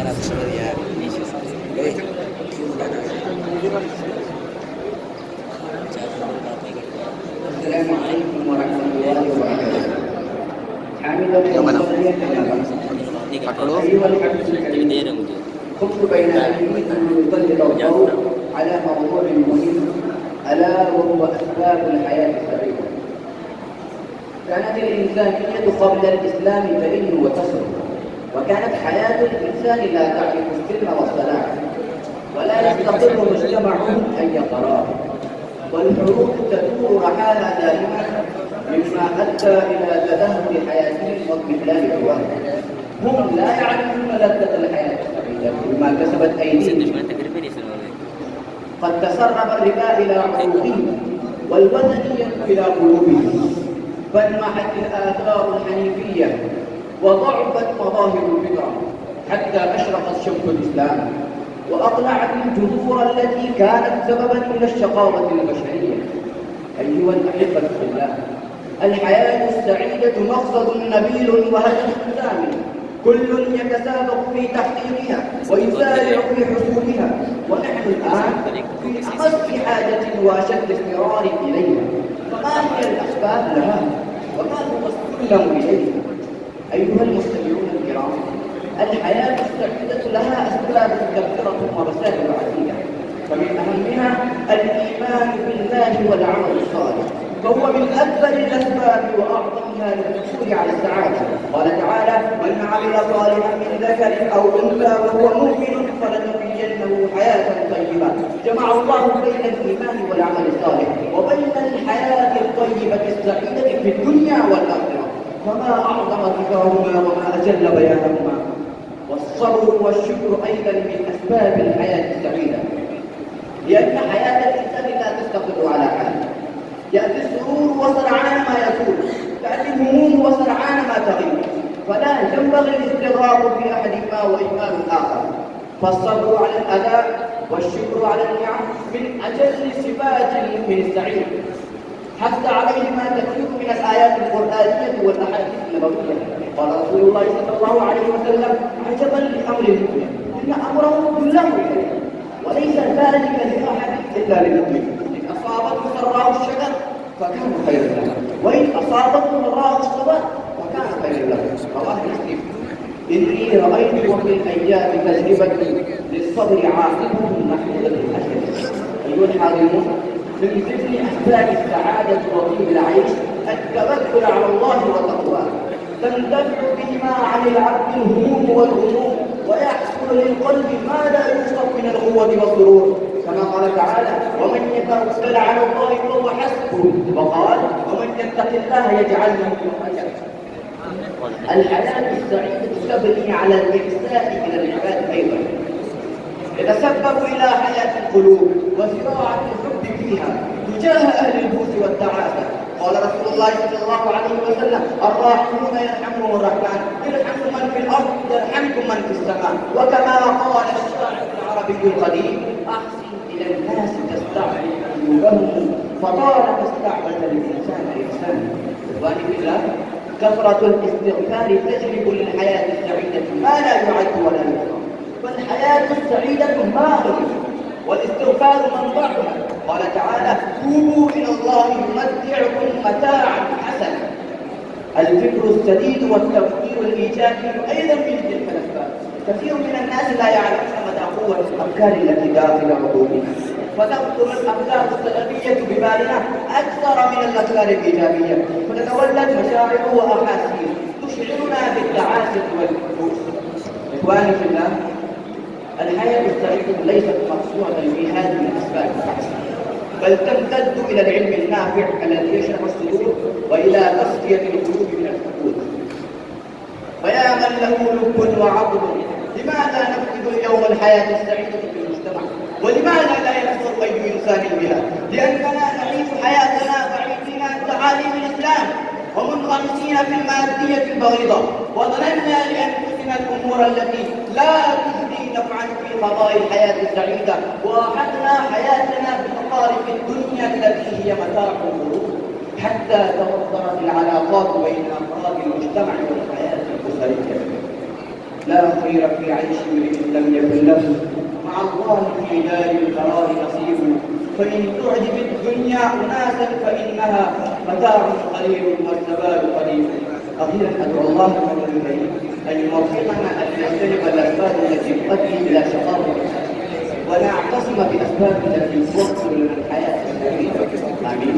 السلام عليكم ورحمة الله وبركاته. حامدا ومصليا أيها الحمد الكريم، خفت بين أيديكم ليسلط الضوء على موضوع مهم ألا وهو أسباب الحياة السعيدة. كانت الإنسانية قبل الإسلام تئن وتصل، وكانت حياة الإنسان لا تعرف السلم والصلاح، ولا يستقر مجتمع أي قرار، والحروب تدور رحاها دائما، مما أدى إلى تدهور حياتهم واضمحلال حياتهم. هم لا يعرفون لذة الحياة السعيدة بما كسبت أيديهم. قد تسرب الربا إلى عروقهم والوثنية إلى قلوبهم، فانمحت الآثار الحنيفية وضعفت مظاهر الفطرة حتى أشرقت شمس الإسلام وأقلعت الجذور التي كانت سببا إلى الشقاوة البشرية. أيها الأحبة في الله، الحياة السعيدة مقصد نبيل وهدف ثامن، كل يتسابق في تحقيقها ويسارع في حصولها، ونحن الآن في أمس حاجة وأشد اضطرار إليها. فما هي الأسباب لها؟ وما هو السلم إليها؟ أيها المستمعون الكرام، الحياة السعيدة لها أسباب كثيرة ورسائل عديدة، فمن أهمها الإيمان بالله والعمل الصالح، فهو من أكبر الأسباب وأعظمها للحصول على السعادة. قال تعالى: من عمل صالحا من ذكر أو أنثى وهو مؤمن فلنحيينه حياة طيبة. جمع الله بين الإيمان والعمل الصالح وبين الحياة الطيبة السعيدة في الدنيا والآخرة، وما أعظم ذكرهما وما أجل بيانهما. والصبر والشكر أيضا من أسباب الحياة السعيدة، لأن حياة الإنسان لا تستقر على حال، يأتي السرور وسرعان ما يزول، تأتي الهموم وسرعان ما تغيب، فلا ينبغي الاستغراق في أحدهما وإهمال الآخر. فالصبر على الأذى والشكر على النعم من أجل صفات المؤمن السعيد، حث عليهما كثير من الآيات القرآنية والأحاديث النبوية. قال رسول الله صلى الله عليه وسلم: عجبا لأمر المؤمن إن أمره كله خير، وليس ذلك لأحد إلا للمؤمن. إن أصابته سراء الشكر فكان خيرا له، وإن أصابته ضراء الصبر فكان خيرا له. رواه مسلم. إني رأيت وفي الأيام تجربة للصبر عاقبة محمودة الأجر. أيها الحاضرون، من ضمن أسباب السعادة وطيب العيش التوكل على الله وتقواه، تندفع بهما عن العبد الهموم والغموم، ويحصل للقلب ما لا يوصف من القوة والسرور، كما قال تعالى: ومن يتوكل على الله فهو حسبه، وقال: ومن يتق الله يجعل له مخرجا. الحياة السعيدة تبني على الإحسان إلى العباد أيضا، يتسبب إلى حياة القلوب وزراعة الحب فيها تجاه أهل البؤس والتعاسة. قال رسول الله صلى الله عليه وسلم: الراحمون يرحمهم الرحمن، ارحموا من في الأرض يرحمكم من في السماء. وكما قال الشاعر العربي القديم: أحسن إلى الناس تستعمل قلوبهم فطالما استعملت الإنسان إحسانا. إخواني في الله، كثرة الاستغفار تجلب للحياة السعيدة ما لا يعد ولا يحصى، فالحياة السعيدة ماء والاستغفار منبعها. قال تعالى: توبوا إلى الله يمتعكم متاعا حسنا. الفكر السديد والتفكير الإيجابي أيضا من تلك الأسباب. كثير من الناس لا يعلمون مدى قوة الأفكار التي داخل عقولنا، فتخطر الأفكار السلبية ببالنا أكثر من الأفكار الإيجابية، فتتولد مشاعر وأحاسيس تشعرنا بالتعاسة والكفوف. إخواني في الله، الحياة السعيدة ليست مقصورة في هذه الأسباب فحسب، بل تمتد إلى العلم النافع الذي يشرح الصدور وإلى تصفية القلوب من الحقود. فيا من له لب وعقل، لماذا نفقد اليوم الحياة السعيدة في المجتمع؟ ولماذا لا يكثر أي إنسان بها؟ لأننا نعيش حياتنا بعيدين عن تعاليم الإسلام ومنغمسين في المادية البغيضة، وظننا لأنفسنا الأمور التي لا تجدي نفعا في قضاء الحياة السعيدة، وأحدنا حياتنا بمقارب الدنيا التي هي متاع الغرور، حتى توترت العلاقات بين أفراد المجتمع والحياة الأسرية. لا خير في عيش امرئ لم يكن له مع الله في دار القرار نصيب. فإن تعجب الدنيا أناسا فإنها متاع قليل والزوال قليل. أخيرا أدعو الله الكريم أن يوفقنا أن نجتنب الأسباب التي تؤدي إلى شقاء ونعتصم بأسباب التي توفر لنا الحياة الكريمة. آمين.